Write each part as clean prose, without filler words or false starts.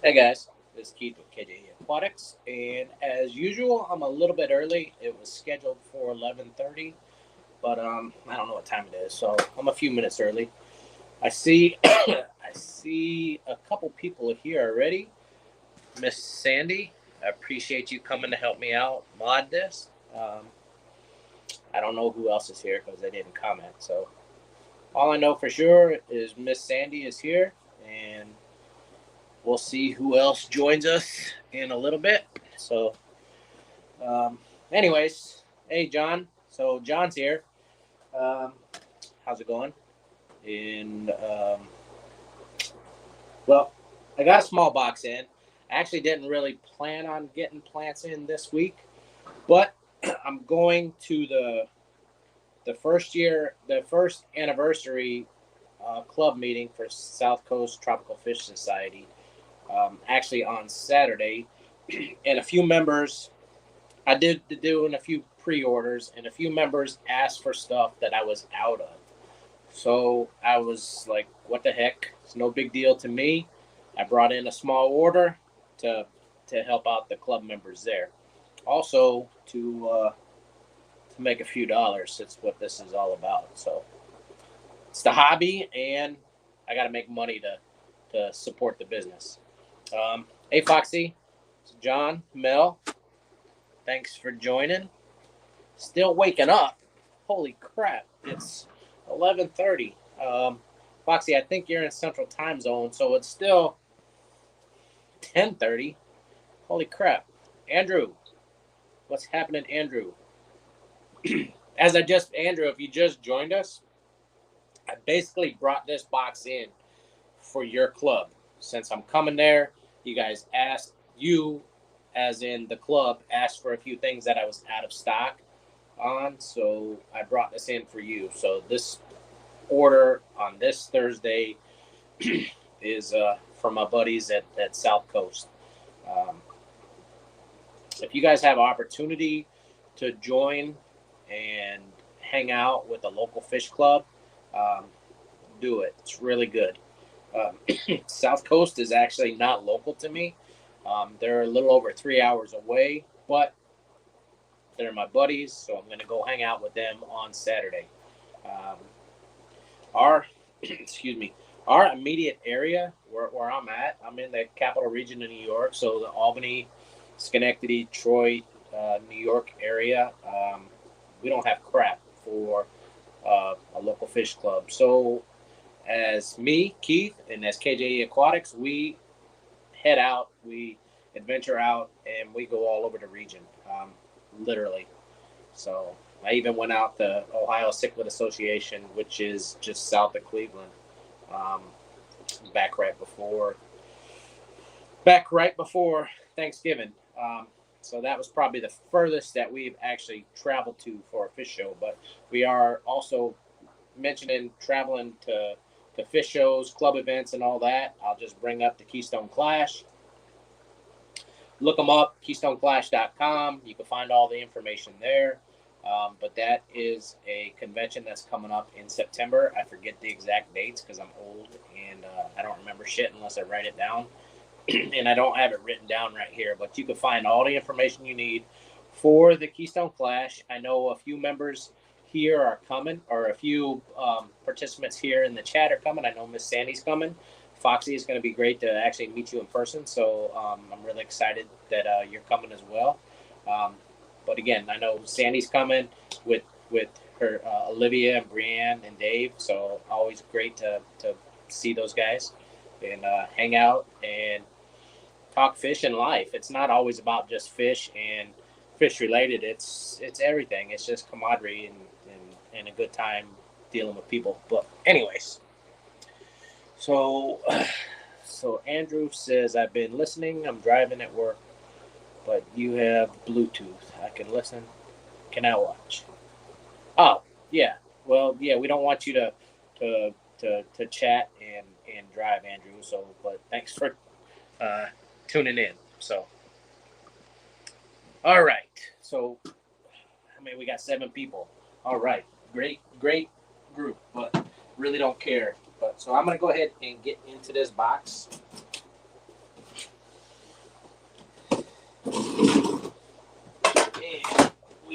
Hey guys, this is Keith with KJE Aquatics, and as usual, I'm a little bit early. It was scheduled for 11:30, but I don't know what time it is, so I'm a few minutes early. I see, I see a couple people here already. Miss Sandy, I appreciate you coming to help me out mod this. I don't know who else is here because they didn't comment. So all I know for sure is Miss Sandy is here, and we'll see who else joins us in a little bit. So, anyways, hey John. So John's here. Um, how's it going? And well, I got a small box in. I actually didn't really plan on getting plants in this week, but I'm going to the first anniversary club meeting for South Coast Tropical Fish Society. Actually on Saturday, and a few members, I did doing a few pre-orders, and a few members asked for stuff that I was out of. So I was like, "What the heck? It's no big deal to me." I brought in a small order to help out the club members there. Also to make a few dollars. That's what this is all about. So it's the hobby, and I got to make money to support the business. Hey, Foxy, John, Mel, thanks for joining. Still waking up. Holy crap! It's 11:30. Foxy, I think you're in Central Time Zone, so it's still 10:30. Holy crap! Andrew, what's happening, Andrew? Andrew, if you just joined us, I basically brought this box in for your club. Since I'm coming there, you guys asked, you, as in the club, asked for a few things that I was out of stock on, so I brought this in for you. So this order on this Thursday is from my buddies at South Coast. Um, if you guys have opportunity to join and hang out with a local fish club, um, do it. It's really good. South Coast is actually not local to me. They're a little over 3 hours away, but they're my buddies, so I'm going to go hang out with them on Saturday. Um, our excuse me, our immediate area where I'm at, I'm in the capital region of New York, so the Albany, Schenectady, Detroit, New York area. We don't have crap for a local fish club. So as me, Keith, and as KJE Aquatics, we head out, we adventure out, and we go all over the region, literally. So I even went out to Ohio Cichlid Association, which is just south of Cleveland, um, back right before Thanksgiving. So that was probably the furthest that we've actually traveled to for a fish show. But we are also mentioning traveling to fish shows, club events, and all that. I'll just bring up the Keystone Clash. Look them up, keystoneclash.com. You can find all the information there. But that is a convention that's coming up in September. I forget the exact dates because I'm old and I don't remember shit unless I write it down. And I don't have it written down right here, but you can find all the information you need for the Keystone Clash. I know a few members here are coming, or a few participants here in the chat are coming. I know Miss Sandy's coming. Foxy is going to be great to actually meet you in person, so I'm really excited that you're coming as well. But again, I know Sandy's coming with her Olivia and Brianne and Dave, so always great to see those guys and hang out and talk fish and life. It's not always about just fish and fish related. It's everything. It's just camaraderie and a good time dealing with people. But anyways, so Andrew says, I've been listening. I'm driving at work, but you have Bluetooth. I can listen. Can I watch? Oh, yeah. Well, yeah, we don't want you to chat and drive, Andrew. So, but thanks for tuning in. So, all right. So, I mean, we got 7 people. All right. Great group, but really don't care. But so I'm gonna go ahead and get into this box.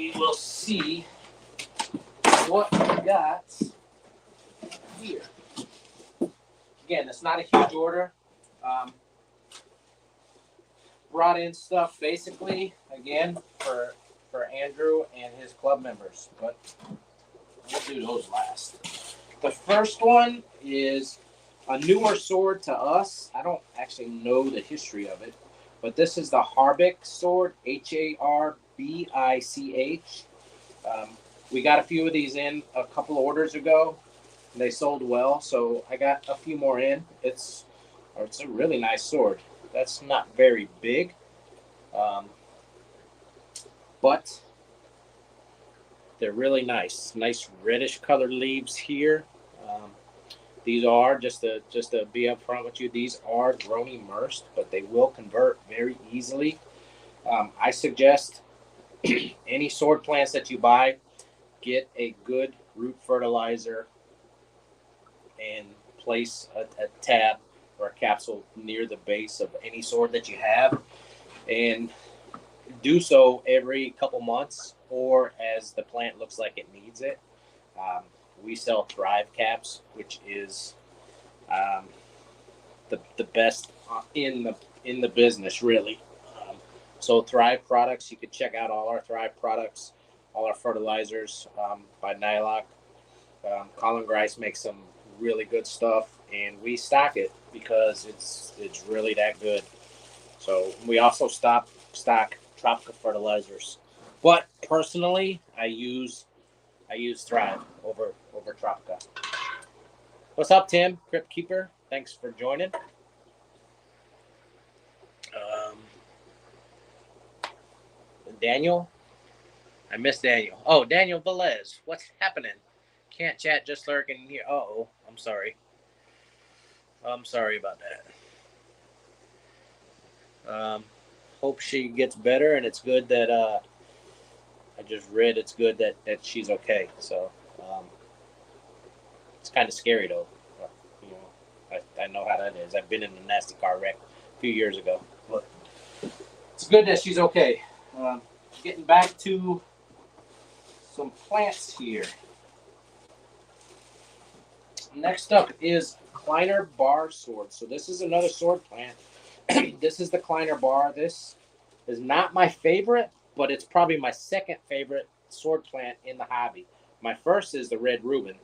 we will see what we got here. Again, it's not a huge order. Brought in stuff basically again for Andrew and his club members, but we'll do those last. The first one is a newer sword to us. I don't actually know the history of it, but this is the Harbich sword, Harbich. We got a few of these in a couple of orders ago. They sold well, so I got a few more in. It's a really nice sword. That's not very big, but they're really nice. Nice reddish colored leaves here. These are, just to be up front with you, these are grown immersed, but they will convert very easily. I suggest any sword plants that you buy, get a good root fertilizer and place a tab or a capsule near the base of any sword that you have, and do so every couple months or as the plant looks like it needs it. We sell Thrive caps, which is the best in the business, really. So Thrive products, you can check out all our Thrive products, all our fertilizers by Nylock. Colin Grice makes some really good stuff, and we stock it because it's really that good. So we also stock Tropica fertilizers, but personally, I use Thrive over Tropica. What's up, Tim, Crypt Keeper? Thanks for joining. Daniel, I miss Daniel. Oh, Daniel Velez, what's happening? Can't chat, just lurking here. Oh, I'm sorry. I'm sorry about that. Hope she gets better, and it's good that I just read it's good that she's okay. So it's kind of scary though. You know, I know how that is. I've been in a nasty car wreck a few years ago, but it's good that she's okay. Getting back to some plants here. Next up is Kleiner bar sword. So this is another sword plant. This is the Kleiner bar. This is not my favorite, but it's probably my second favorite sword plant in the hobby. My first is the Red Reuben.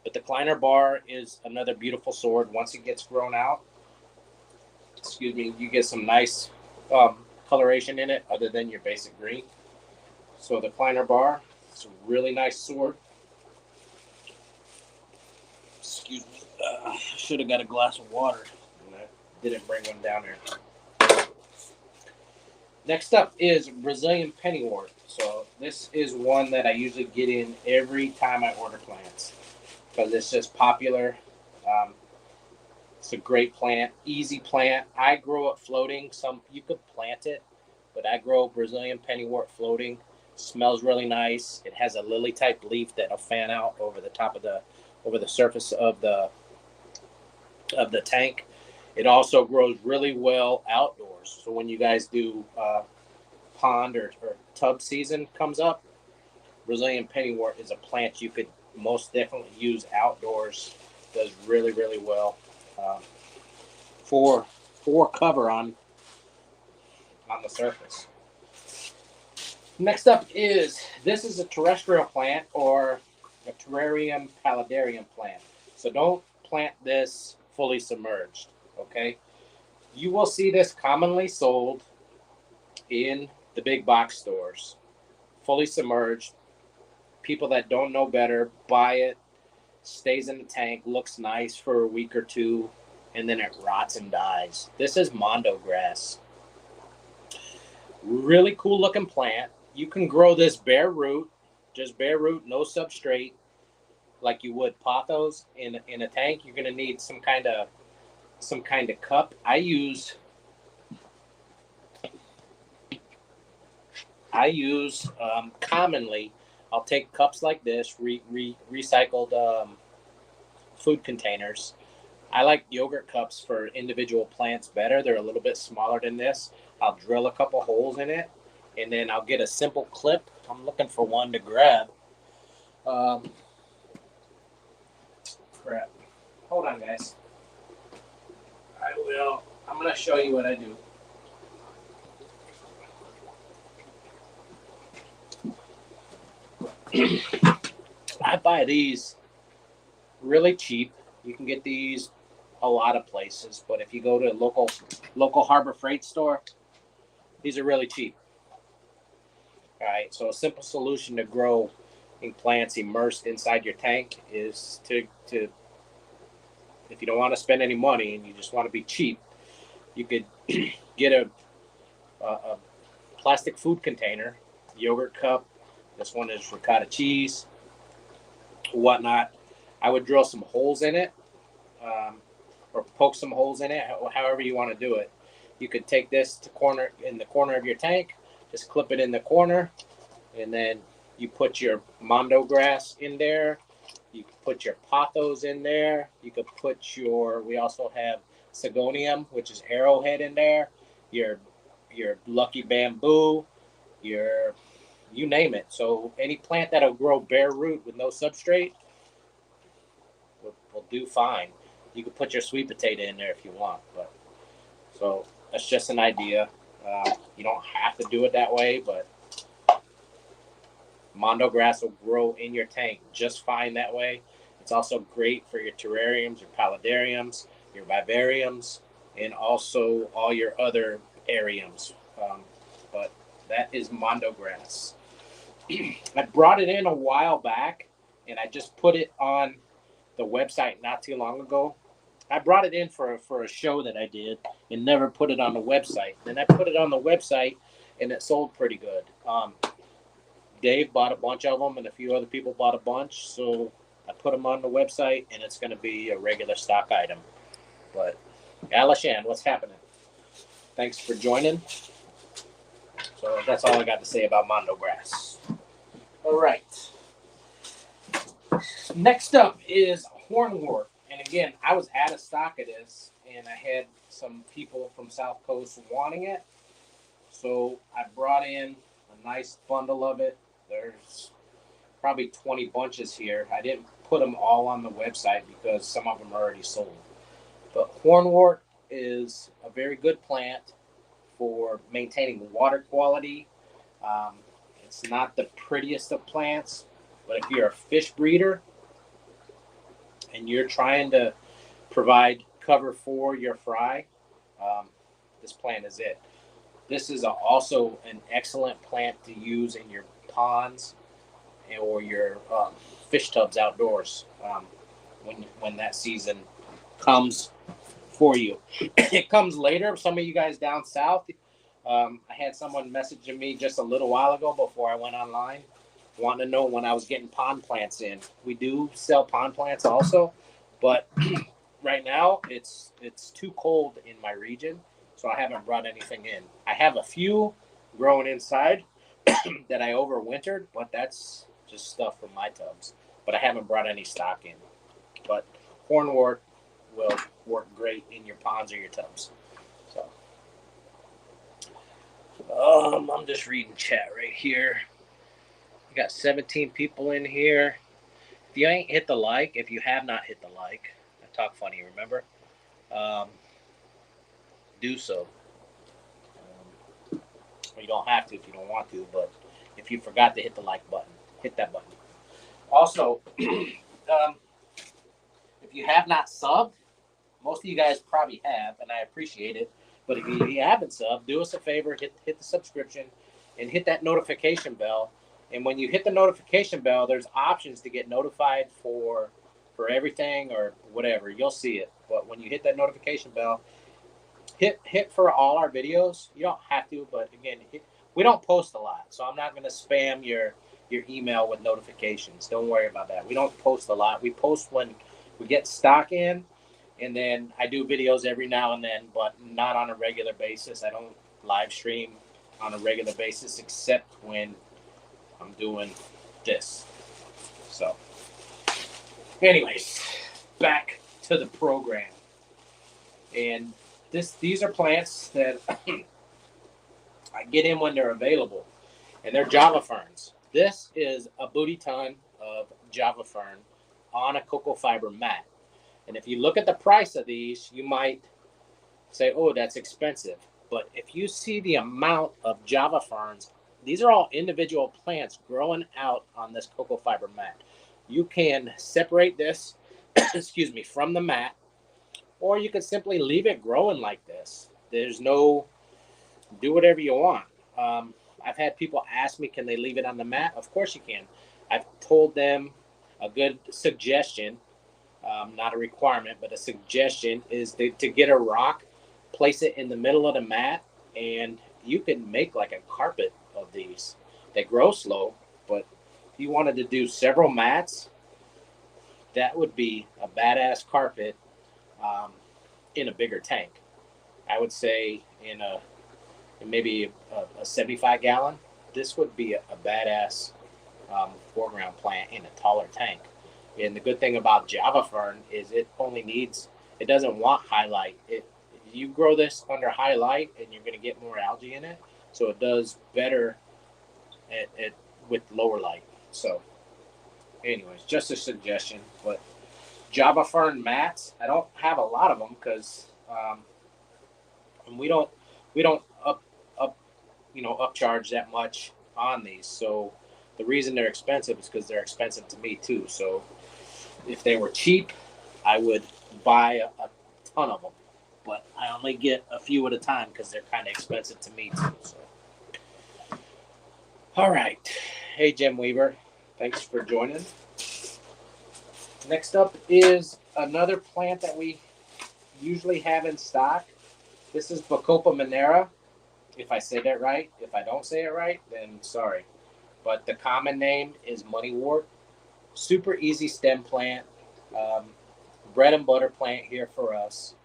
But the Kleiner bar is another beautiful sword. Once it gets grown out, you get some nice coloration in it other than your basic green. So the Kleiner bar, it's a really nice sword. Excuse me. I should have got a glass of water. And I didn't bring one down there. Next up is Brazilian pennywort. So this is one that I usually get in every time I order plants because it's just popular. It's a great plant, easy plant. I grow it floating. You could plant it, but I grow Brazilian pennywort floating. Smells really nice. It has a lily type leaf that'll fan out over the top of the surface of the tank. It also grows really well outdoors. So when you guys do pond or tub season comes up, Brazilian pennywort is a plant you could most definitely use outdoors. Does really, really well for cover on the surface. Next up this is a terrestrial plant or a terrarium paludarium plant. So don't plant this fully submerged, okay? You will see this commonly sold in the big box stores, fully submerged. People that don't know better buy it, stays in the tank, looks nice for a week or two, and then it rots and dies. This is Mondo grass. Really cool looking plant. You can grow this bare root, just bare root, no substrate, like you would pothos in a tank. You're gonna need some kind of cup. I use commonly. I'll take cups like this, recycled food containers. I like yogurt cups for individual plants better. They're a little bit smaller than this. I'll drill a couple holes in it, and then I'll get a simple clip. I'm looking for one to grab. Crap. Hold on, guys. I'm going to show you what I do. I buy these really cheap. You can get these a lot of places, but if you go to a local Harbor Freight store, these are really cheap. All right, so a simple solution to growing plants immersed inside your tank is to if you don't want to spend any money and you just want to be cheap, you could get a plastic food container, yogurt cup. This one is ricotta cheese, whatnot. I would drill some holes in it, or poke some holes in it, however you want to do it. You could take this in the corner of your tank, just clip it in the corner, and then you put your mondo grass in there. You could put your pothos in there. You could put we also have Sigonium, which is arrowhead, in there. Your lucky bamboo, you name it. So any plant that'll grow bare root with no substrate will do fine. You could put your sweet potato in there if you want, but so that's just an idea. You don't have to do it that way, but mondo grass will grow in your tank just fine that way. It's also great for your terrariums, your paludariums, your vivariums, and also all your other ariums. But that is mondo grass. I brought it in a while back, and I just put it on the website not too long ago. I brought it in for a show that I did and never put it on the website. Then I put it on the website, and it sold pretty good. Dave bought a bunch of them, and a few other people bought a bunch. So I put them on the website, and it's going to be a regular stock item. But Alishan, what's happening? Thanks for joining. So that's all I got to say about mondo grass. All right. Next up is hornwort. And again, I was out of stock of this, and I had some people from South Coast wanting it. So I brought in a nice bundle of it. There's probably 20 bunches here. I didn't put them all on the website because some of them are already sold. But hornwort is a very good plant for maintaining water quality. It's not the prettiest of plants, but if you're a fish breeder and you're trying to provide cover for your fry, this plant is it. This is also an excellent plant to use in your ponds or your fish tubs outdoors when that season comes for you. It comes later. Some of you guys down south, I had someone messaging me just a little while ago before I went online, wanting to know when I was getting pond plants in. We do sell pond plants also, but right now it's too cold in my region, so I haven't brought anything in. I have a few growing inside that I overwintered, but that's just stuff from my tubs. But I haven't brought any stock in. But hornwort will work great in your ponds or your tubs. So I'm just reading chat right here. We got 17 people in here. If you ain't hit the like, if you have not hit the like, I talk funny, remember? Do so. You don't have to if you don't want to, but if you forgot to hit the like button, hit that button. Also, if you have not subbed, most of you guys probably have, and I appreciate it. But if you haven't subbed, do us a favor, hit the subscription and hit that notification bell. And when you hit the notification bell, there's options to get notified for everything or whatever. You'll see it. But when you hit that notification bell, hit for all our videos. You don't have to, but again, we don't post a lot, so I'm not going to spam your email with notifications. Don't worry about that. We don't post a lot. We post when we get stock in, and then I do videos every now and then, but not on a regular basis. I don't live stream on a regular basis except when I'm doing this. So, anyways, back to the program. And these are plants that I get in when they're available, and they're Java ferns. This is a booty ton of Java fern on a cocoa fiber mat. And if you look at the price of these, you might say, oh, that's expensive. But if you see the amount of Java ferns, these are all individual plants growing out on this cocoa fiber mat. You can separate this, excuse me, from the mat, or you can simply leave it growing like this. There's no, do whatever you want. I've had people ask me, can they leave it on the mat? Of course you can. I've told them a good suggestion, not a requirement, but a suggestion is to get a rock, place it in the middle of the mat, and you can make like a carpet of these. They grow slow, but if you wanted to do several mats, that would be a badass carpet in a bigger tank. I would say in maybe a 75 gallon, this would be a badass foreground plant in a taller tank. And the good thing about Java fern is it doesn't want high light. You grow this under high light and you're going to get more algae in it. So it does better with lower light. So anyways, just a suggestion. But Java fern mats, I don't have a lot of them because we don't upcharge that much on these. So the reason they're expensive is because they're expensive to me too. So if they were cheap, I would buy a ton of them, but I only get a few at a time because they're kind of expensive to me too. So, all right, hey Jim Weaver, thanks for joining. Next up is another plant that we usually have in stock. This is Bacopa minera. If I say that right, if I don't say it right, then sorry. But the common name is moneywort. Super easy stem plant. Bread and butter plant here for us.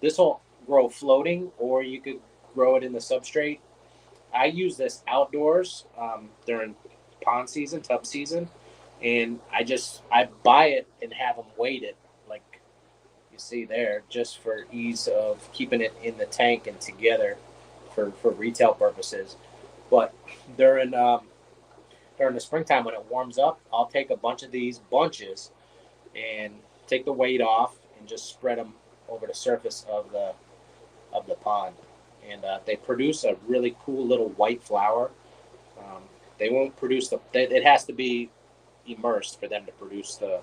This will grow floating, or you could grow it in the substrate. I use this outdoors during pond season, tub season, and I buy it and have them weighted, like you see there, just for ease of keeping it in the tank and together for retail purposes. But during the springtime when it warms up, I'll take a bunch of these bunches and take the weight off and just spread them over the surface of the pond. And they produce a really cool little white flower. They won't produce it has to be immersed for them to produce the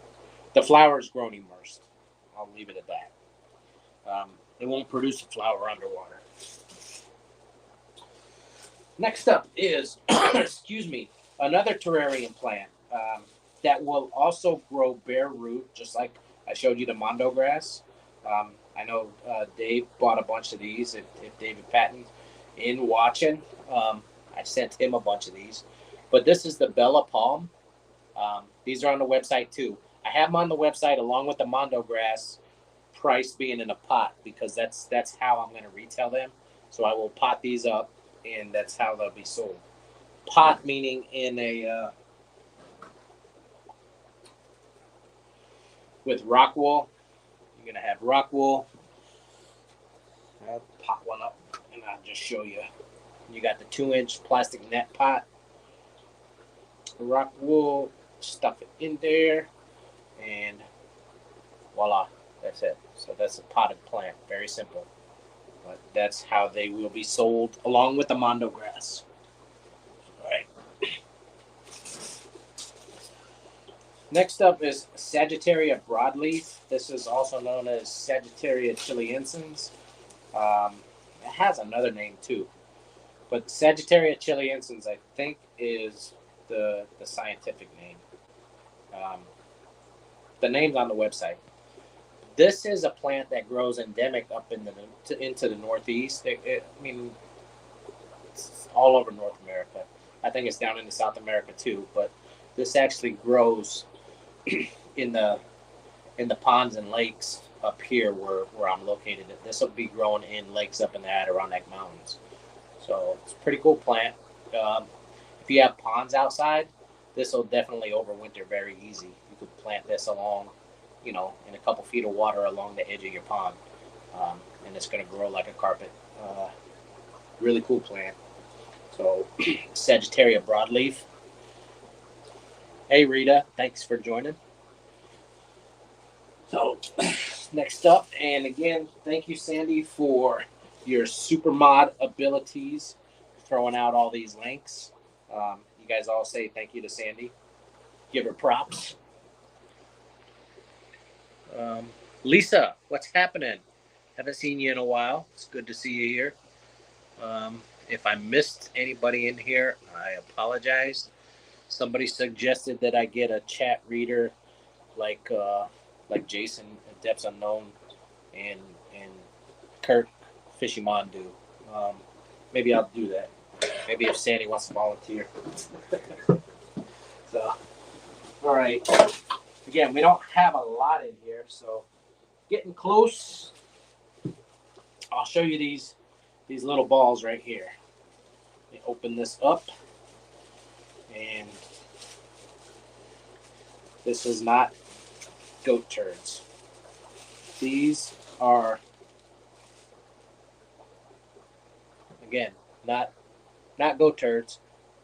flower is grown immersed. I'll leave it at that. It won't produce a flower underwater. Next up is, excuse me, another terrarium plant that will also grow bare root, just like I showed you the mondo grass. I know Dave bought a bunch of these. If David Patton's in watching, I sent him a bunch of these. But this is the Bella Palm. These are on the website too. I have them on the website along with the mondo grass, price being in a pot, because that's how I'm going to retail them. So I will pot these up, and that's how they'll be sold. Pot meaning in a with rock wool. You're gonna have rock wool. I'll pop one up and I'll just show you. You got the 2-inch plastic net pot. Rock wool, stuff it in there, and voila, that's it. So that's a potted plant, very simple. But that's how they will be sold along with the mondo grass. All right. Next up is Sagittaria broadleaf. This is also known as Sagittaria chiliensis. It has another name too, but Sagittaria chiliensis, I think, is the scientific name. The name's on the website. This is a plant that grows endemic up into the Northeast. I mean, it's all over North America. I think it's down into South America too, but this actually grows in the ponds and lakes up here where I'm located. This will be growing in lakes up in the Adirondack Mountains. So it's a pretty cool plant. If you have ponds outside, this will definitely overwinter very easy. You could plant this along, in a couple feet of water along the edge of your pond, and it's going to grow like a carpet. Really cool plant. So Sagittaria broadleaf. Hey Rita, thanks for joining. So next up, and again, thank you Sandy for your super mod abilities, throwing out all these links. You guys all say thank you to Sandy. Give her props. Lisa, what's happening? Haven't seen you in a while. It's good to see you here. If I missed anybody in here, I apologize. Somebody suggested that I get a chat reader like Jason at Depths Unknown and Kirk Fishimon do. Maybe I'll do that. Maybe if Sandy wants to volunteer. So, all right. Again, we don't have a lot in here, so getting close. I'll show you these little balls right here. Let me open this up, and this is not goat turds. These are, again, not goat turds.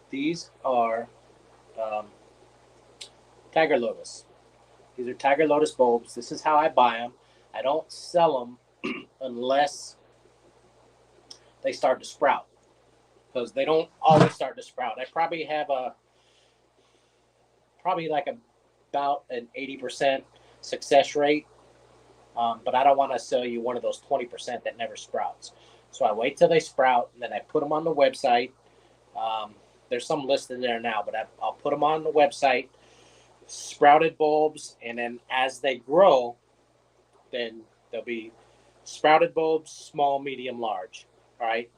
These are tiger lotus. These are tiger lotus bulbs. This is how I buy them. I don't sell them unless they start to sprout, because they don't always start to sprout. I probably have about an 80% success rate, but I don't want to sell you one of those 20% that never sprouts. So I wait till they sprout, and then I put them on the website. There's some listed there now, but I'll put them on the website, sprouted bulbs, and then as they grow, then there'll be sprouted bulbs, small, medium, large. All right.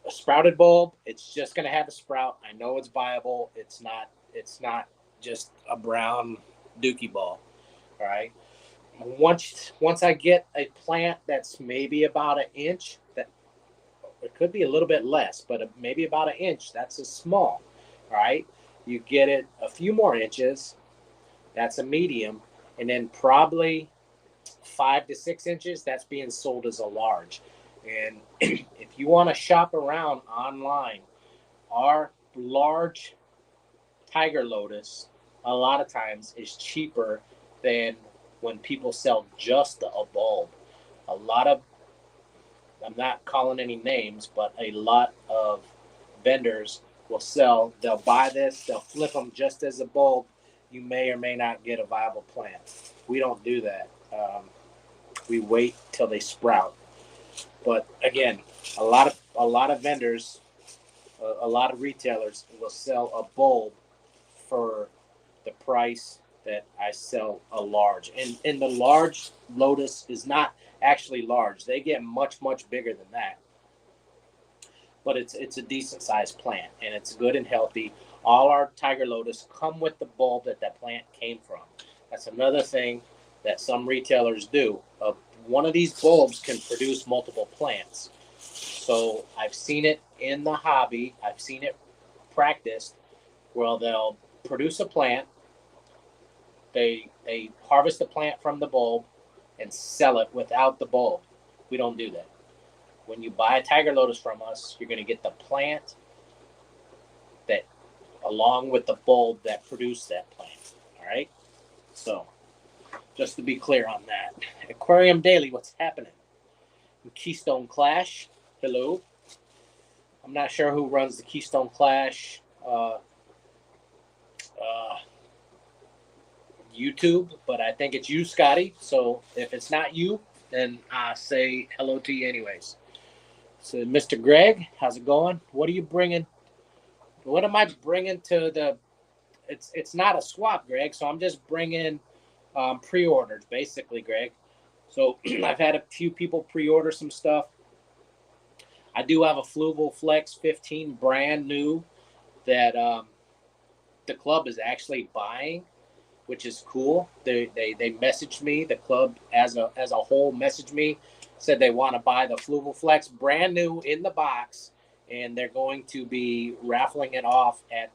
A sprouted bulb, it's just going to have a sprout. I know it's viable. It's not just a brown dookie ball. All right. Once I get a plant that's maybe about an inch, that it could be a little bit less, but maybe about an inch, that's a small. All right. You get it a few more inches, that's a medium, and then probably 5 to 6 inches, that's being sold as a large. And if you want to shop around online, our large tiger lotus a lot of times is cheaper than when people sell just a bulb. A lot of, I'm not calling any names, but a lot of vendors will sell, they'll buy this, they'll flip them just as a bulb. You may or may not get a viable plant. We don't do that. We wait till they sprout. But again, a lot of vendors, a lot of retailers will sell a bulb for the price that I sell a large. And the large lotus is not actually large. They get much, much bigger than that. But it's a decent sized plant, and it's good and healthy. All our tiger lotus come with the bulb that plant came from. That's another thing that some retailers do. One of these bulbs can produce multiple plants. So I've seen it in the hobby. I've seen it practiced where they'll produce a plant. They harvest the plant from the bulb and sell it without the bulb. We don't do that. When you buy a tiger lotus from us, you're going to get the plant that along with the bulb that produced that plant. All right? So just to be clear on that. Aquarium Daily, what's happening? Keystone Clash, hello. I'm not sure who runs the Keystone Clash YouTube, but I think it's you, Scotty. So if it's not you, then I say hello to you anyways. So Mr. Greg, how's it going? What are you bringing? What am I bringing to the? It's not a swap, Greg. So I'm just bringing pre-orders, basically, Greg. So I've had a few people pre-order some stuff. I do have a Fluval Flex 15 brand new that the club is actually buying, which is cool. They messaged me. The club as a whole messaged me, said they want to buy the Fluval Flex brand new in the box, and they're going to be raffling it off at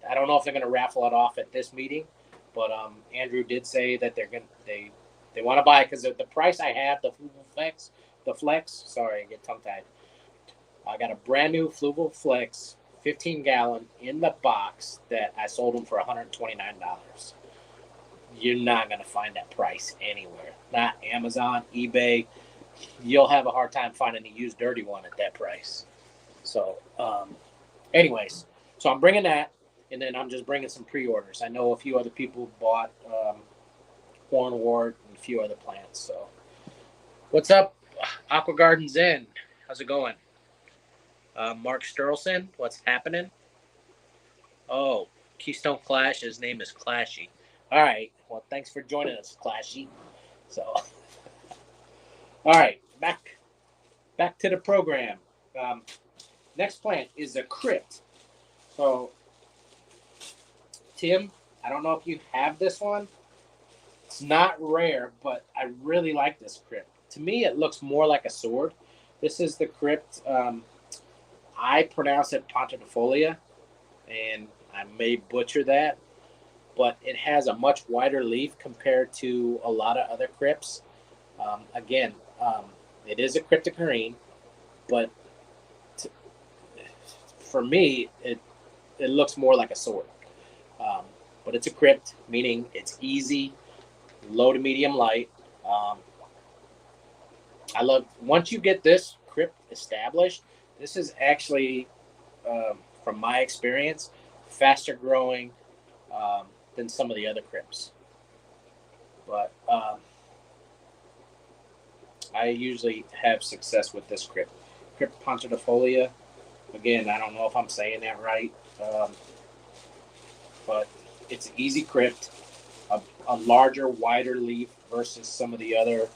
I don't know if they're going to raffle it off at this meeting, but Andrew did say that they want to buy it because the price I have, the Fluval Flex, sorry, I get tongue tied. I got a brand new Fluval Flex 15-gallon in the box that I sold them for $129. You're not going to find that price anywhere. Not Amazon, eBay. You'll have a hard time finding a used dirty one at that price. So, anyways, so I'm bringing that, and then I'm just bringing some pre-orders. I know a few other people bought cornwort and a few other plants. So, what's up, Aqua Garden Zen? How's it going? Mark Sturlson, what's happening? Oh, Keystone Clash. His name is Clashy. All right. Well, thanks for joining us, Clashy. So, all right, back to the program. Next plant is a crypt. So, Tim, I don't know if you have this one. It's not rare, but I really like this crypt. To me, it looks more like a sword. This is the crypt. I pronounce it pontififolia, and I may butcher that, but it has a much wider leaf compared to a lot of other crypts. Again, it is a cryptocarine, but for me, it looks more like a sword. But it's a crypt, meaning it's easy, low to medium light. I love, once you get this crypt established, this is actually, from my experience, faster growing than some of the other crypts. But I usually have success with this crypt. Crypt pontififolia. Again, I don't know if I'm saying that right, but it's an easy crypt, a larger, wider leaf versus some of the other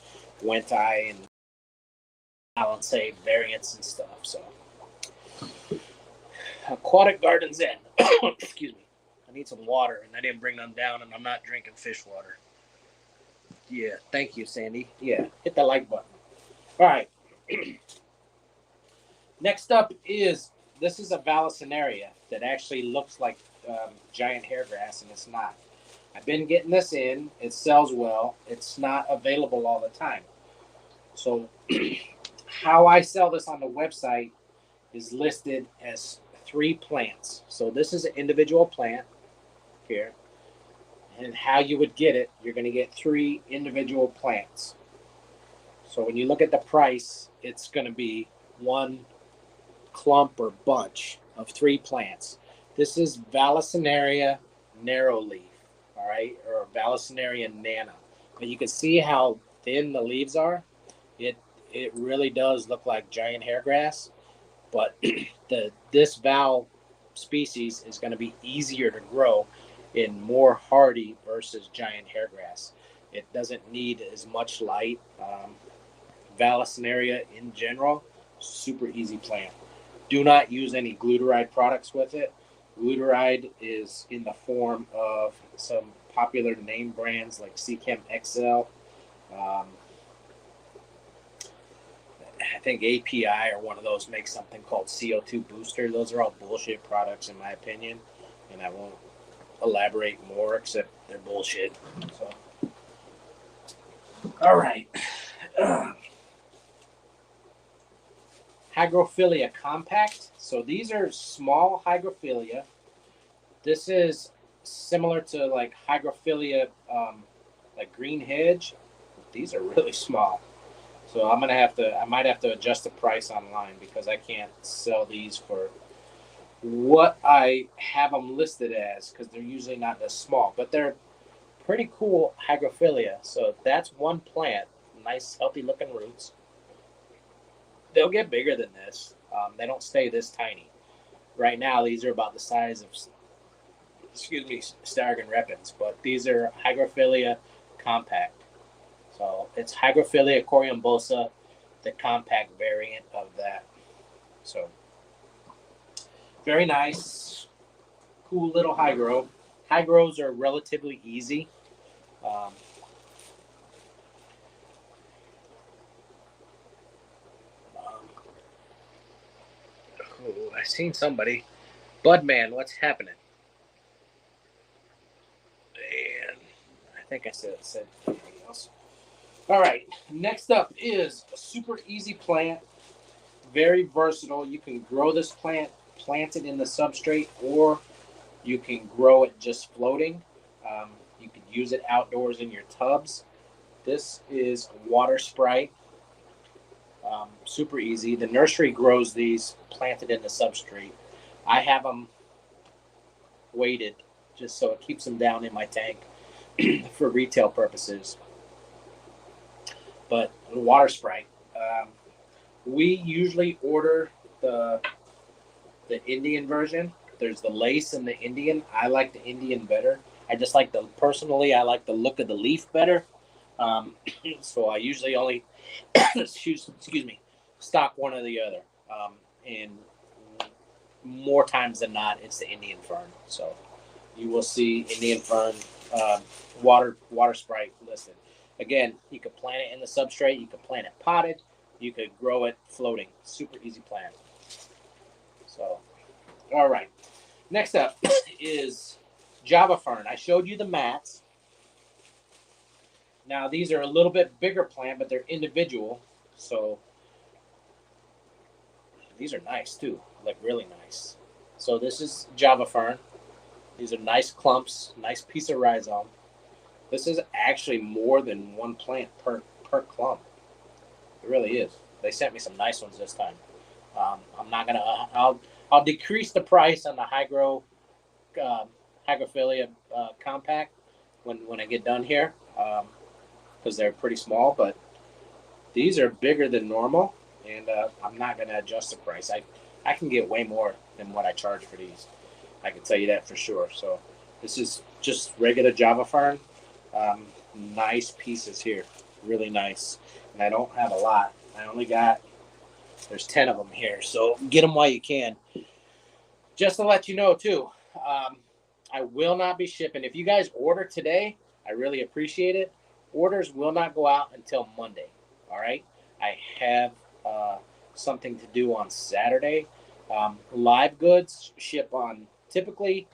Wenti and Balancea variants and stuff. So, Aquatic Garden Zen. Excuse me. I need some water, and I didn't bring them down, and I'm not drinking fish water. Yeah, thank you, Sandy. Yeah, hit the like button. All right. Next up is, this is a Vallisneria that actually looks like giant hairgrass, and it's not. I've been getting this in. It sells well. It's not available all the time. So how I sell this on the website is listed as 3 plants. So this is an individual plant here. And how you would get it, you're going to get 3 individual plants. So when you look at the price, it's going to be one clump or bunch of 3 plants. This is Vallisneria narrowleaf, all right, or Vallisneria nana. But you can see how thin the leaves are. It really does look like giant hairgrass, but this val species is going to be easier to grow and more hardy versus giant hairgrass. It doesn't need as much light. Vallisneria in general, super easy plant. Do not use any glutaride products with it. Glutaride is in the form of some popular name brands like Seachem XL. I think API or one of those makes something called CO2 booster. Those are all bullshit products in my opinion, and I won't elaborate more except they're bullshit. So, all right. Hygrophila compact. So these are small hygrophila. This is similar to like hygrophila, like green hedge. These are really small. So I might have to adjust the price online because I can't sell these for what I have them listed as, because they're usually not this small, but they're pretty cool hygrophila. So that's one plant, nice healthy looking roots. They'll get bigger than this. They don't stay this tiny. Right now, these are about the size of, Stargan repens, but these are hygrophila compact. So it's Hygrophila Aquarium Munster, the compact variant of that. So very nice, cool little hygro. Hygros are relatively easy. I seen somebody. Budman, what's happening? And I think I said anything else. All right, next up is a super easy plant. very versatile. You can grow this plant it in the substrate, or you can grow it just floating. You can use it outdoors in your tubs. This is water sprite. Super easy. The nursery grows these planted in the substrate. I have them weighted just so it keeps them down in my tank for retail purposes. But water sprite. We usually order the Indian version. There's the lace and the Indian. I like the Indian better. I just like personally, I like the look of the leaf better. So I usually only, excuse me, stock one or the other. And more times than not, it's the Indian fern. So you will see Indian fern, water sprite listed. Again, you could plant it in the substrate. You could plant it potted. You could grow it floating. Super easy plant. So, all right. Next up is Java fern. I showed you the mats. Now, these are a little bit bigger plant, but they're individual. So, these are nice, too. Like, really nice. So, this is Java fern. These are nice clumps, nice piece of rhizome. This is actually more than one plant per clump. It really is. They sent me some nice ones this time. I'm not gonna. I'll decrease the price on the Hygrophila compact when I get done here, because they're pretty small. But these are bigger than normal, and I'm not gonna adjust the price. I can get way more than what I charge for these. I can tell you that for sure. So this is just regular Java fern. Nice pieces here, really nice. And I don't have a lot. I only got, there's 10 of them here. So get them while you can. Just to let you know too, I will not be shipping. If you guys order today, I really appreciate it. Orders will not go out until Monday. All right. I have something to do on Saturday. Live goods ship on typically,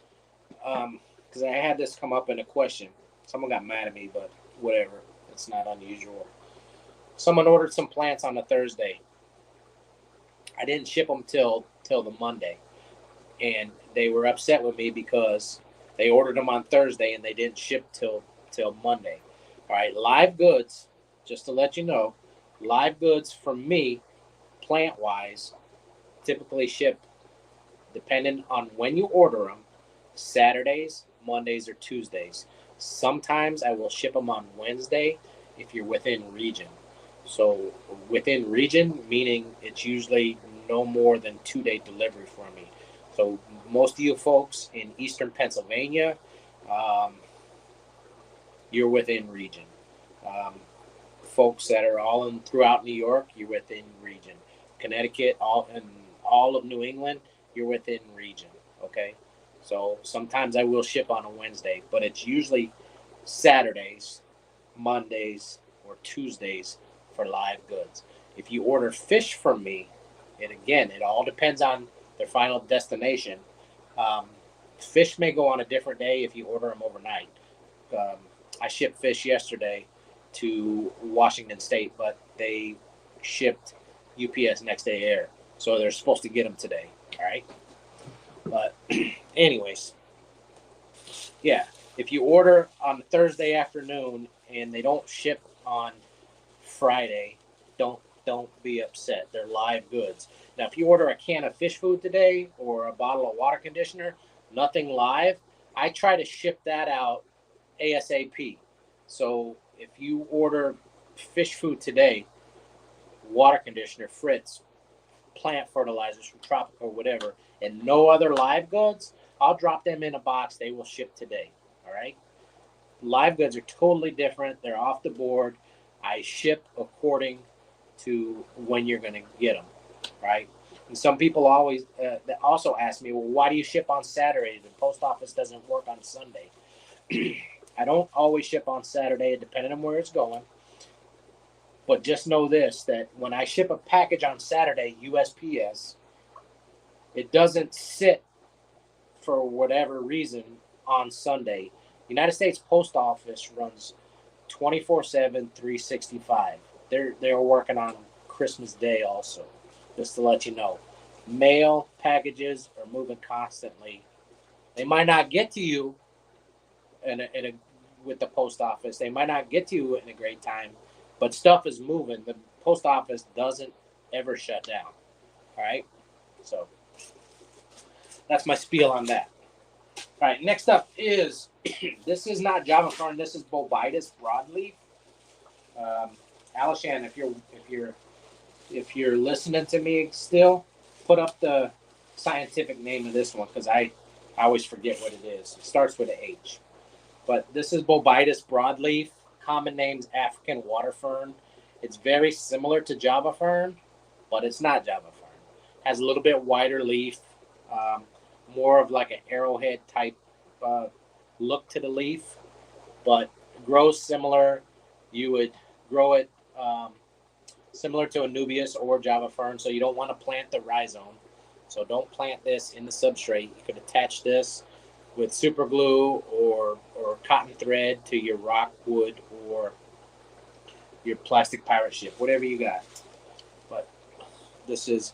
because I had this come up in a question. Someone got mad at me, but whatever. It's not unusual. Someone ordered some plants on a Thursday. I didn't ship them till the Monday. And they were upset with me because they ordered them on Thursday and they didn't ship till Monday. All right, live goods, just to let you know, live goods from me, plant-wise, typically ship, depending on when you order them, Saturdays, Mondays, or Tuesdays. Sometimes I will ship them on Wednesday if you're within region. So within region, meaning it's usually no more than 2-day delivery for me. So most of you folks in Eastern Pennsylvania, you're within region. Folks that are all throughout New York, you're within region. Connecticut, all of New England, you're within region. Okay. So sometimes I will ship on a Wednesday, but it's usually Saturdays, Mondays, or Tuesdays for live goods. If you order fish from me, and again, it all depends on their final destination. Fish may go on a different day if you order them overnight. I shipped fish yesterday to Washington State, but they shipped UPS next day air. So they're supposed to get them today. All right. But anyways, yeah, if you order on Thursday afternoon and they don't ship on Friday, don't be upset. They're live goods. Now, if you order a can of fish food today or a bottle of water conditioner, nothing live, I try to ship that out ASAP. So if you order fish food today, water conditioner, Fritz, plant fertilizers from Tropica or whatever, and no other live goods, I'll drop them in a box. They will ship today. All right. Live goods are totally different. They're off the board. I ship according to when you're going to get them. Right. And some people always also ask me, well, why do you ship on Saturday? The post office doesn't work on Sunday. I don't always ship on Saturday, depending on where it's going. But just know this, that when I ship a package on Saturday, USPS, it doesn't sit for whatever reason on Sunday. United States Post Office runs 24/7, 365. They're working on Christmas Day also. just to let you know. Mail packages are moving constantly. They might not get to you with the post office. They might not get to you in a great time, but stuff is moving. The post office doesn't ever shut down. All right, so that's my spiel on that. All right, next up is this is not Java fern. This is Bovitis broadleaf. Alishan, if you're listening to me still, put up the scientific name of this one because I always forget what it is. It starts with an H. But this is Bovitis broadleaf. Common name's African water fern. It's very similar to Java fern, but it's not Java fern. Has a little bit wider leaf, more of like an arrowhead type look to the leaf, but grows similar. You would grow it similar to a Nubius or Java fern, so you don't want to plant the rhizome. So don't plant this in the substrate. You could attach this with super glue or cotton thread to your rock wood or your plastic pirate ship, whatever you got. But this is,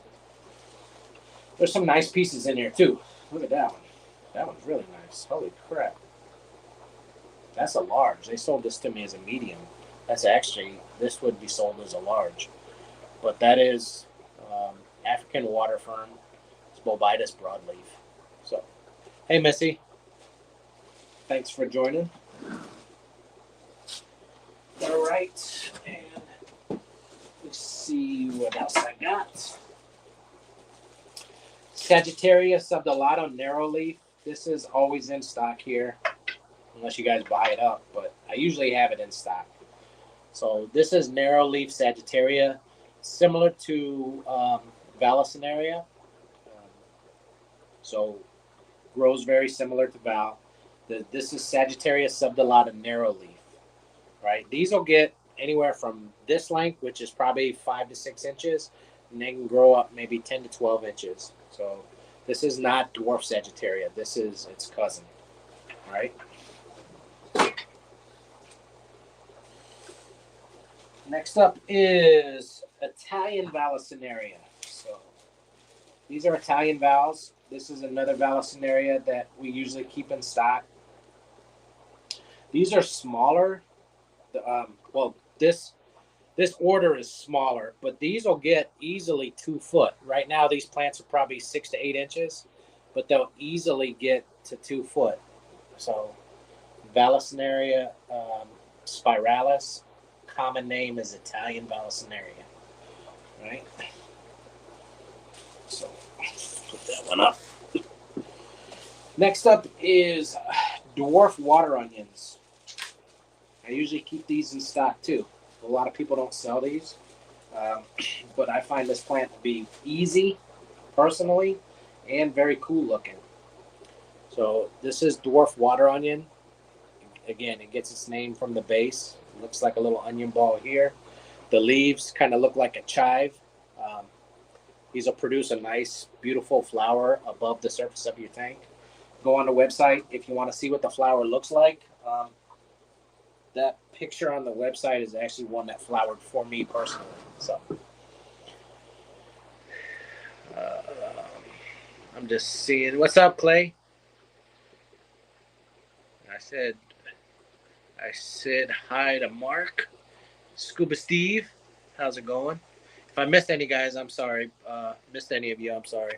there's some nice pieces in here too. Look at that one. That one's really nice. Holy crap. That's a large. They sold this to me as a medium. That's actually, this would be sold as a large. But that is African water fern. It's Bovitis broadleaf. So, hey, Missy. Thanks for joining. All right. And let's see what else I got. Sagittarius subdilatum narrowleaf. This is always in stock here, unless you guys buy it up, but I usually have it in stock. So this is narrowleaf Sagittaria, similar to Vallisneria. So grows very similar to Val. This is Sagittarius subdilatum narrowleaf, right? These will get anywhere from this length, which is probably 5 to 6 inches, and they can grow up maybe 10 to 12 inches. So this is not dwarf Sagittaria. This is its cousin, all right? Next up is Italian Vallisneria. So these are Italian vals. This is another Vallisneria that we usually keep in stock. These are smaller. Well, this order is smaller, but these will get easily 2 foot. Right now, these plants are probably 6 to 8 inches, but they'll easily get to 2 foot. So Vallisneria spiralis. Common name is Italian Vallisneria, right? So put that one up. Next up is dwarf water onions. I usually keep these in stock too. A lot of people don't sell these, but I find this plant to be easy, personally, and very cool looking. So this is dwarf water onion. Again, it gets its name from the base. It looks like a little onion ball here. The leaves kind of look like a chive. These will produce a nice, beautiful flower above the surface of your tank. Go on the website if you want to see what the flower looks like. That picture on the website is actually one that flowered for me personally. So I'm just seeing. What's up, Clay? I said hi to Mark. Scuba Steve, how's it going? If I missed any guys, I'm sorry. Missed any of you, I'm sorry.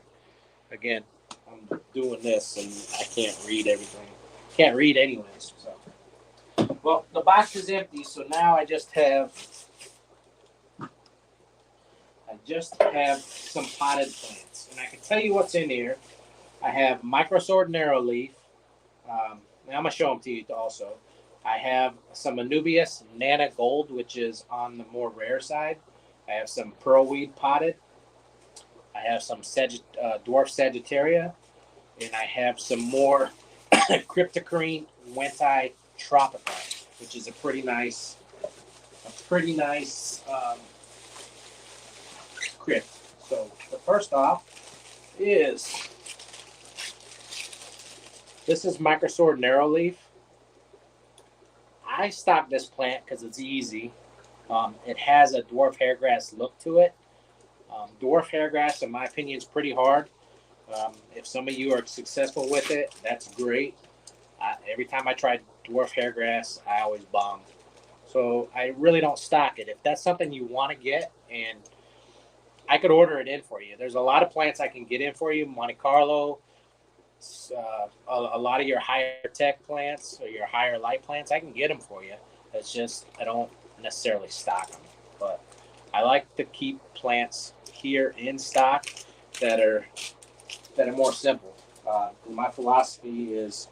Again, I'm doing this and I can't read everything. Can't read anyways. So, well, the box is empty, so now I just have some potted plants, and I can tell you what's in here. I have microsword narrowleaf. Now I'm gonna show them to you also. I have some Anubias Nana Gold, which is on the more rare side. I have some pearlweed potted. I have some dwarf Sagittaria, and I have some more Cryptocarine Wenti Tropica, which is a pretty nice crypt. So the first off is this is microsword narrowleaf. I stock this plant because it's easy. It has a dwarf hairgrass look to it, Dwarf hairgrass, in my opinion, is pretty hard. If some of you are successful with it, that's great. Every time I tried dwarf hairgrass, I always bombed. So I really don't stock it. If that's something you want to get, and I could order it in for you. There's a lot of plants I can get in for you. Monte Carlo, a lot of your higher tech plants or your higher light plants, I can get them for you. It's just I don't necessarily stock them. But I like to keep plants here in stock that are more simple. My philosophy is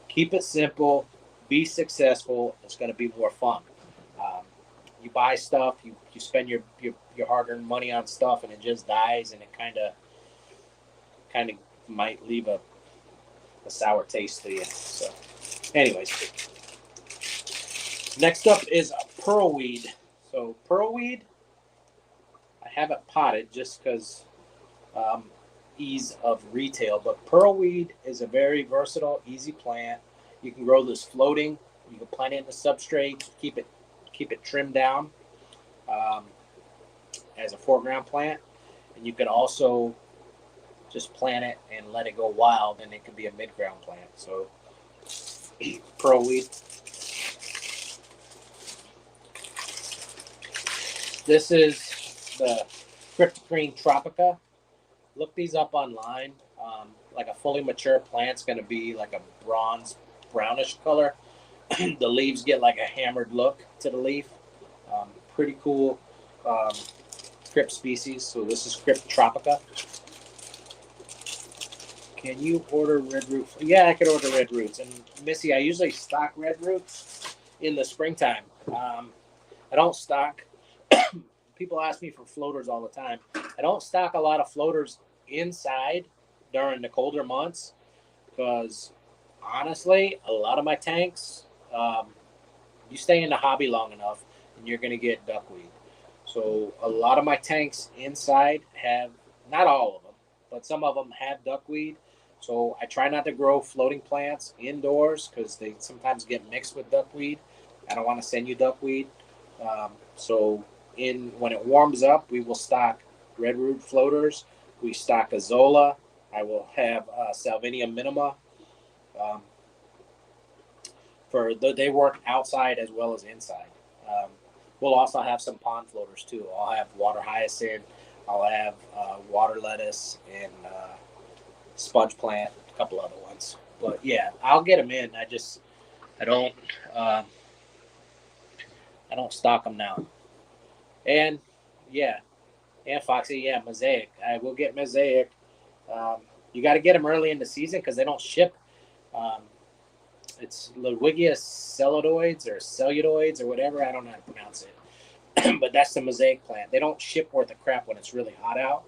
keep it simple, be successful. It's going to be more fun. You buy stuff, you spend your hard-earned money on stuff, and it just dies, and it kind of might leave a sour taste to you. So, anyways, next up is pearlweed. So pearlweed, I have it potted just because ease of retail, but pearlweed is a very versatile, easy plant. You can grow this floating. You can plant it in the substrate, keep it trimmed down as a foreground plant, and you could also just plant it and let it go wild, and it could be a mid-ground plant. So pearlweed. This is the Green Tropica. Look these up online. Like a fully mature plant's going to be like a brownish color. The leaves get like a hammered look to the leaf. Pretty cool crypt species. So this is Crypt Tropica. Can you order red root? Yeah, I could order red roots. And Missy, I usually stock red roots in the springtime. I don't stock. People ask me for floaters all the time. I don't stock a lot of floaters inside during the colder months because honestly, a lot of my tanks, you stay in the hobby long enough and you're going to get duckweed. So a lot of my tanks inside have, not all of them, but some of them have duckweed. So I try not to grow floating plants indoors because they sometimes get mixed with duckweed. I don't want to send you duckweed. So when it warms up, we will stock red root floaters. We stock Azolla. I will have Salvinia minima. They work outside as well as inside. We'll also have some pond floaters too. I'll have water hyacinth. I'll have water lettuce and sponge plant, a couple other ones. But yeah, I'll get them in. I don't stock them now. And yeah, and Foxy, yeah, Mosaic. I will get Mosaic. You got to get them early in the season because they don't ship. It's Ludwigia celluloids or celluloids or whatever. I don't know how to pronounce it. But that's the Mosaic plant. They don't ship worth of crap when it's really hot out.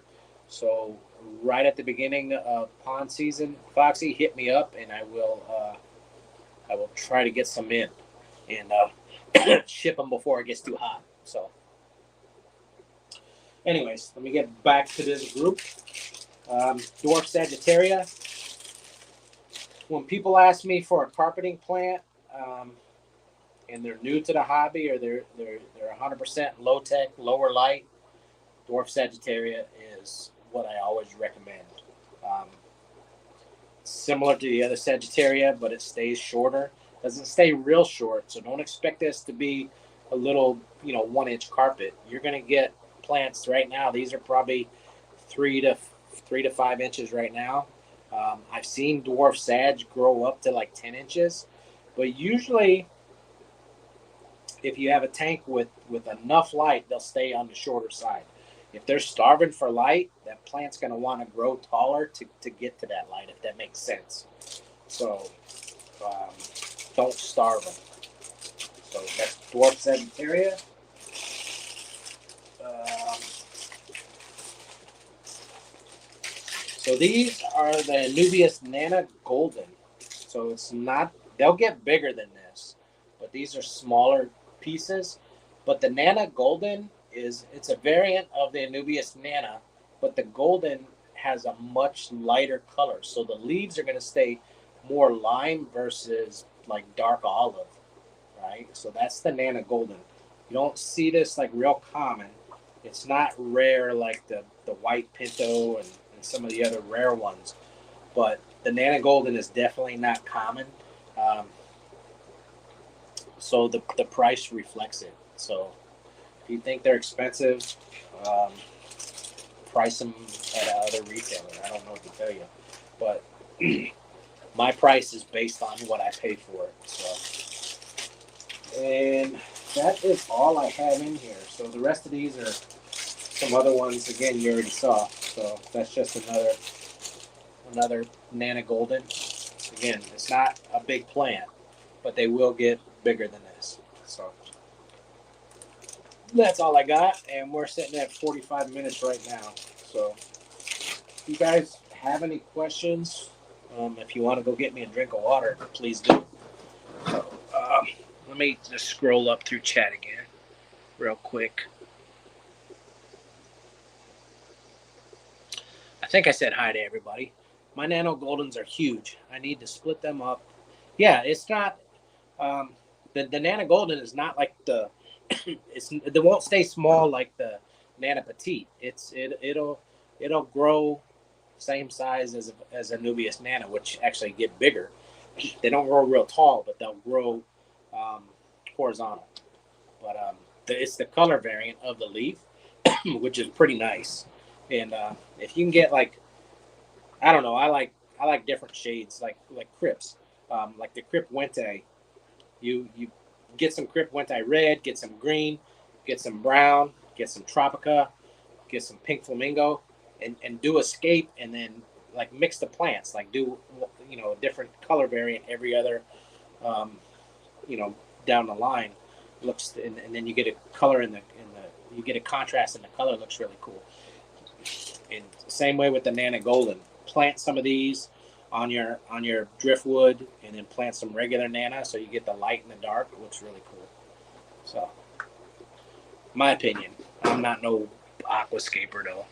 So right at the beginning of pond season, Foxy, hit me up and I will try to get some in and ship them before it gets too hot. So anyways, let me get back to this group. Dwarf Sagittaria. When people ask me for a carpeting plant, and they're new to the hobby or they're 100% low tech, lower light, Dwarf Sagittaria is what I always recommend. Similar to the other Sagittaria, but it stays shorter. Doesn't stay real short, so don't expect this to be a little 1-inch carpet. You're going to get plants right now. These are probably 3 to 5 inches right now. I've seen dwarf sag grow up to like 10 inches, but usually if you have a tank with enough light, they'll stay on the shorter side. If they're starving for light, that plant's going to want to grow taller to get to that light, if that makes sense. So don't starve them. So that's Dwarf Sagittaria. So these are the Anubias Nana Golden. So they'll get bigger than this, but these are smaller pieces. But the Nana Golden it's a variant of the Anubias Nana, but the Golden has a much lighter color. So the leaves are going to stay more lime versus like dark olive, right? So that's the Nana Golden. You don't see this like real common. It's not rare like the white pinto and some of the other rare ones, but the Nana Golden is definitely not common. Um, so the price reflects it. So if you think they're expensive, um, price them at other retailer. I don't know what to tell you, but my price is based on what I paid for it. So, and that is all I have in here. So the rest of these are some other ones. Again, you already saw. So that's just another Nana Golden. Again, it's not a big plant, but they will get bigger than this. So that's all I got, and we're sitting at 45 minutes right now. So if you guys have any questions, if you want to go get me a drink of water, please do. So, let me just scroll up through chat again real quick. I think I said hi to everybody. My Nano Goldens are huge. I need to split them up. Yeah, it's not the Nana Golden is not like the they won't stay small like the Nana Petite. It'll grow same size as a Nubius Nana, which actually get bigger. They don't grow real tall, but they'll grow horizontal. But it's the color variant of the leaf, which is pretty nice. And if you can get like, I don't know, I like different shades like Crips, like the Crip Wente. You get some Crip Wente red, get some green, get some brown, get some Tropica, get some pink flamingo, and do escape, and then like mix the plants, like do a different color variant every other down the line. Looks and then you get a color in the you get a contrast in the color. Looks really cool. And same way with the Nana Golden. Plant some of these on your driftwood, and then plant some regular Nana, so you get the light and the dark. It looks really cool. So, my opinion. I'm not no aquascaper though.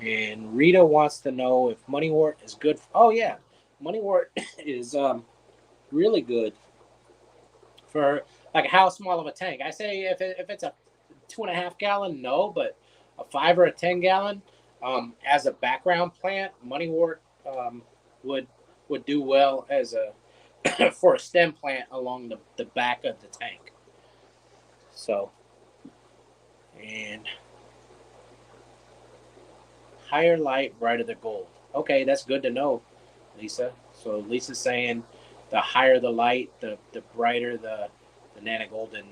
And Rita wants to know if moneywort is good. Oh yeah, moneywort is really good for like how small of a tank. I say if it's a 2.5 gallon, no, but a 5 or a 10 gallon, as a background plant, moneywort would do well as a for a stem plant along the back of the tank. So, and higher light, brighter the gold. Okay, that's good to know, Lisa. So Lisa's saying the higher the light, the brighter the Nana Golden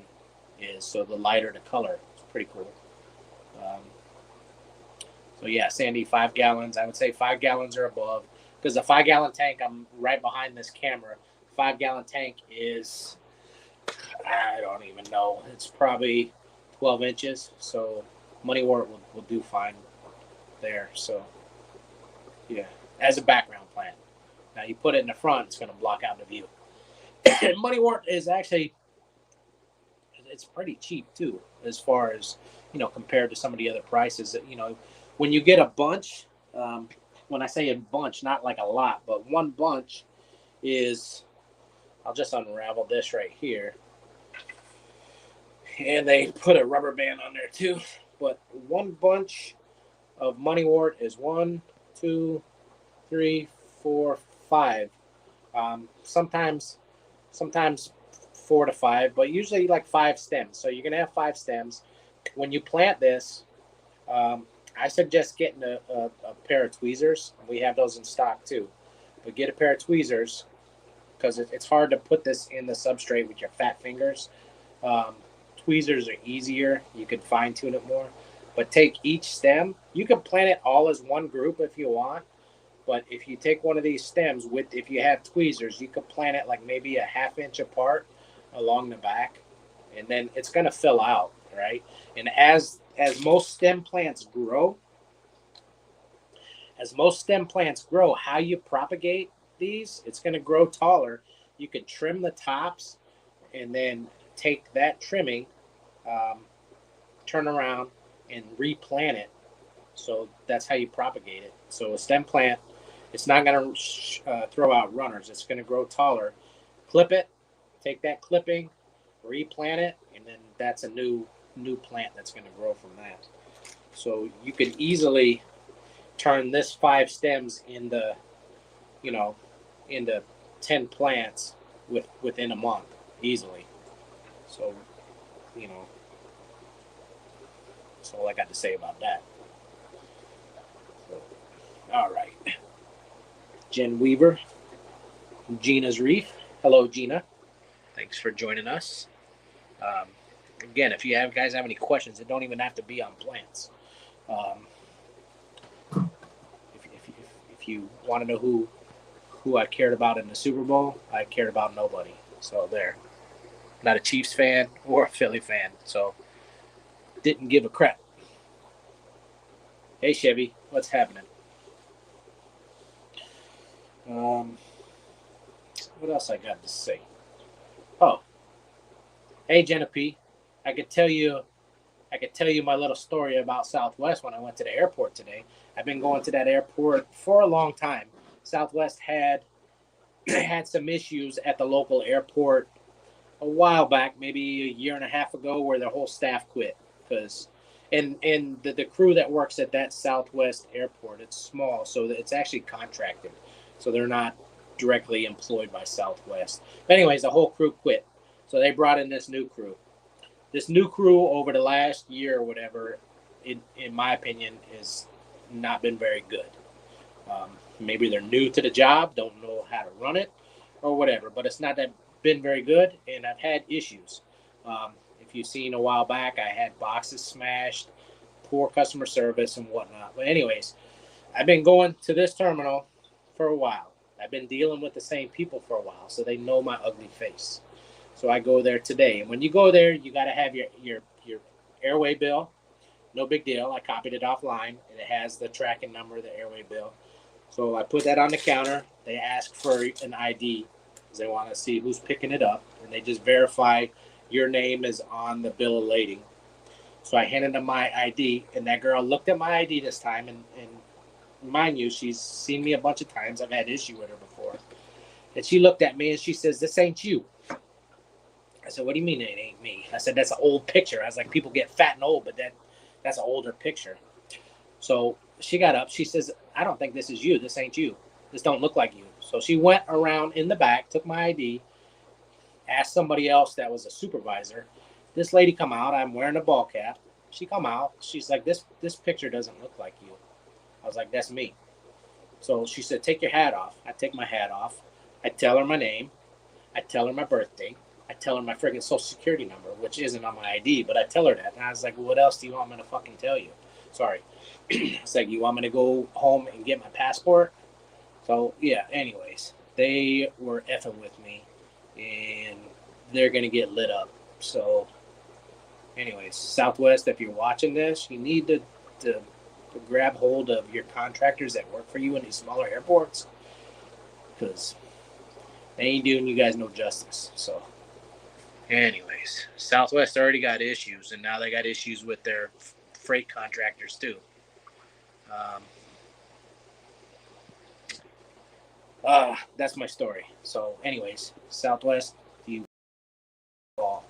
is. So the lighter the color. It's pretty cool. So yeah, Sandy, 5 gallons. I would say 5 gallons or above, because the 5 gallon tank, I'm right behind this camera. 5 gallon tank is, I don't even know. It's probably 12 inches. So moneywort will do fine there. So yeah, as a background plant. Now you put it in the front, it's going to block out the view. Moneywort is actually, it's pretty cheap too, as far as compared to some of the other prices. That when you get a bunch, when I say a bunch, not like a lot, but one bunch is, I'll just unravel this right here, and they put a rubber band on there too. But one bunch of moneywort is 1, 2, 3, 4, 5. Sometimes 4 to 5, but usually like 5 stems. So you're gonna have 5 stems. When you plant this, I suggest getting a pair of tweezers. We have those in stock too. But get a pair of tweezers, because it's hard to put this in the substrate with your fat fingers. Tweezers are easier. You could fine tune it more. But take each stem. You can plant it all as one group if you want. But if you take one of these stems if you have tweezers, you could plant it like maybe a 1/2 inch apart along the back, and then it's going to fill out, right? And as most stem plants grow, how you propagate these, it's going to grow taller. You can trim the tops, and then take that trimming, turn around, and replant it. So that's how you propagate it. So a stem plant, it's not going to throw out runners. It's going to grow taller. Clip it, take that clipping, replant it, and then that's a new plant that's going to grow from that. So you could easily turn this 5 stems into, into 10 plants within a month easily. So, that's all I got to say about that. So, all right. Jen Weaver, Gina's Reef. Hello, Gina. Thanks for joining us. Again, if you guys have any questions, it don't even have to be on plants. If you want to know who I cared about in the Super Bowl, I cared about nobody. So there. Not a Chiefs fan or a Philly fan. So didn't give a crap. Hey, Chevy, what's happening? What else I got to say? Oh, hey, Jenna P. I could tell you my little story about Southwest when I went to the airport today. I've been going to that airport for a long time. Southwest had some issues at the local airport a while back, maybe a year and a half ago, where their whole staff quit because and the crew that works at that Southwest airport, it's small, so it's actually contracted, so they're not directly employed by Southwest. But anyways, the whole crew quit, so they brought in this new crew. This new crew over the last year or whatever, in my opinion, has not been very good. Maybe they're new to the job, don't know how to run it, or whatever. But it's not been very good, and I've had issues. If you've seen a while back, I had boxes smashed, poor customer service, and whatnot. But anyways, I've been going to this terminal for a while. I've been dealing with the same people for a while, so they know my ugly face. So I go there today. And when you go there, you got to have your airway bill. No big deal. I copied it offline, and it has the tracking number, the airway bill. So I put that on the counter. They ask for an ID because they want to see who's picking it up. And they just verify your name is on the bill of lading. So I handed them my ID, and that girl looked at my ID this time. And mind you, she's seen me a bunch of times. I've had issue with her before. And she looked at me, and she says, "This ain't you." I said, "What do you mean it ain't me?" I said, "That's an old picture." I was like, people get fat and old, but that's an older picture. So she got up. She says, "I don't think this is you. This ain't you. This don't look like you." So she went around in the back, took my ID, asked somebody else that was a supervisor. This lady come out. I'm wearing a ball cap. She come out. She's like, this picture doesn't look like you. I was like, "That's me." So she said, "Take your hat off." I take my hat off. I tell her my name. I tell her my birthday. I tell her my freaking social security number, which isn't on my ID, but I tell her that. And I was like, "Well, what else do you want me to fucking tell you?" Sorry. It's like, "You want me to go home and get my passport?" So, yeah, anyways, they were effing with me, and they're going to get lit up. So, anyways, Southwest, if you're watching this, you need to grab hold of your contractors that work for you in these smaller airports, because they ain't doing you guys no justice. So, anyways, Southwest already got issues, and now they got issues with their freight contractors too. That's my story. So, anyways, Southwest, you all.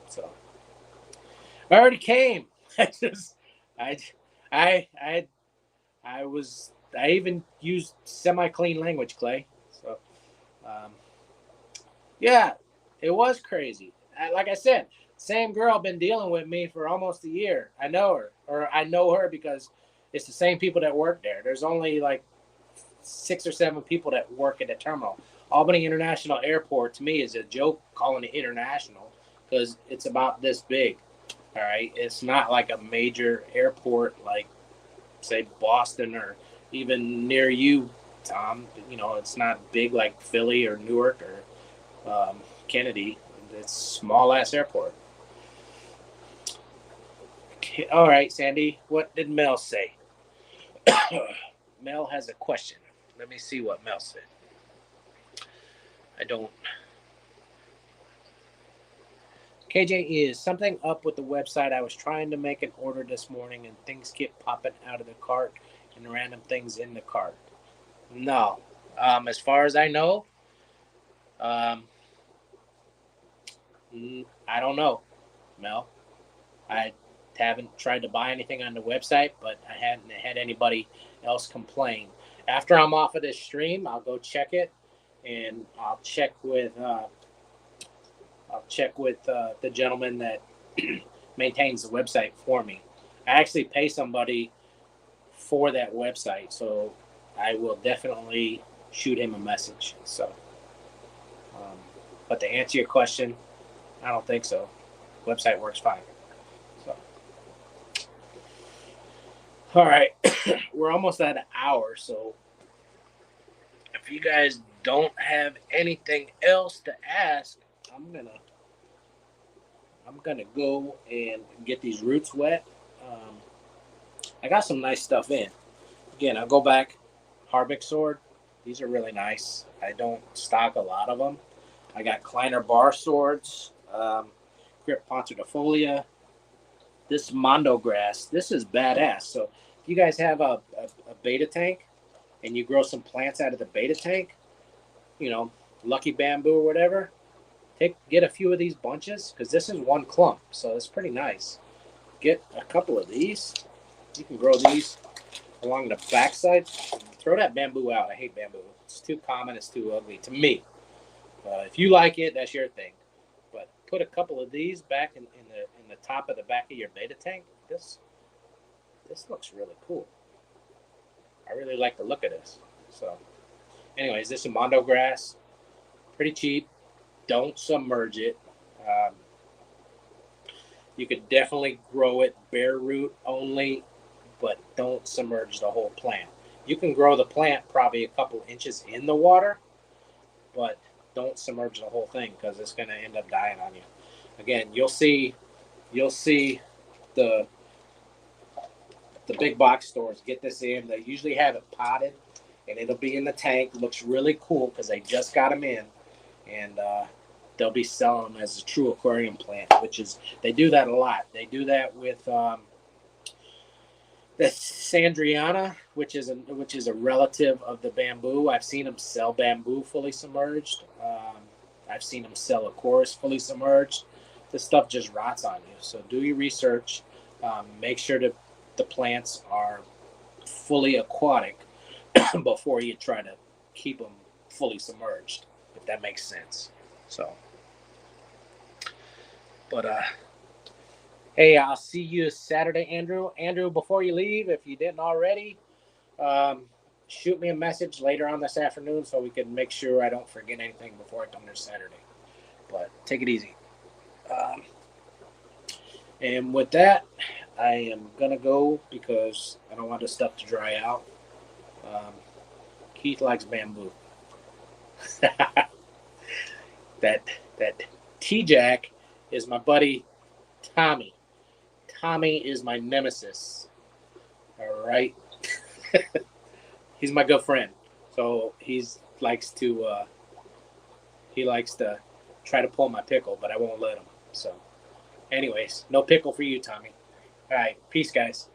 So, I already came. I even used semi-clean language, Clay. So, yeah, it was crazy. Like I said, same girl been dealing with me for almost a year. I know her, or I know her because it's the same people that work there. There's only like 6 or 7 people that work at the terminal. Albany International Airport, to me, is a joke calling it international because it's about this big. All right, it's not like a major airport like, say, Boston or even near you, Tom. It's not big like Philly or Newark or Kennedy. It's small ass airport. Okay, all right, Sandy. What did Mel say? Mel has a question. Let me see what Mel said. I don't. KJE, is something up with the website? I was trying to make an order this morning and things keep popping out of the cart and random things in the cart. No. As far as I know, I don't know, Mel. I haven't tried to buy anything on the website, but I hadn't had anybody else complain. After I'm off of this stream, I'll go check it, and I'll check with the gentleman that maintains the website for me. I actually pay somebody for that website, so I will definitely shoot him a message. So, but to answer your question, I don't think so. Website works fine. So, all right, we're almost at an hour. So, if you guys don't have anything else to ask, I'm gonna go and get these roots wet. I got some nice stuff in. Again, I'll go back. Harvick sword. These are really nice. I don't stock a lot of them. I got Kleiner bar swords. Grip pontidifolia. This Mondo grass. This is badass. So if you guys have a beta tank and you grow some plants out of the beta tank, you know, lucky bamboo or whatever, get a few of these bunches because this is one clump. So it's pretty nice. Get a couple of these. You can grow these along the backside. Throw that bamboo out. I hate bamboo. It's too common. It's too ugly to me. If you like it, that's your thing. But put a couple of these back in the top of the back of your beta tank. This looks really cool. I really like the look of this. So, anyways, this is Mondo grass. Pretty cheap. Don't submerge it. You could definitely grow it bare root only, but don't submerge the whole plant. You can grow the plant probably a couple inches in the water, but don't submerge the whole thing because it's going to end up dying on you. Again, you'll see the big box stores get this in. They usually have it potted, and it'll be in the tank. It looks really cool because they just got them in, and they'll be selling them as a true aquarium plant, which is, they do that a lot. They do that with the Sandriana, which is a relative of the bamboo. I've seen them sell bamboo fully submerged. I've seen them sell Aquarius fully submerged. This stuff just rots on you. So do your research. Make sure that the plants are fully aquatic before you try to keep them fully submerged, if that makes sense. So, but hey, I'll see you Saturday, Andrew. Andrew, before you leave, if you didn't already, shoot me a message later on this afternoon so we can make sure I don't forget anything before I come there Saturday. But take it easy. And with that, I am going to go because I don't want this stuff to dry out. Keith likes bamboo. That T-Jack is my buddy Tommy. Tommy is my nemesis. All right. He's my good friend. So he likes to try to pull my pickle, but I won't let him. So anyways, no pickle for you, Tommy. All right. Peace, guys.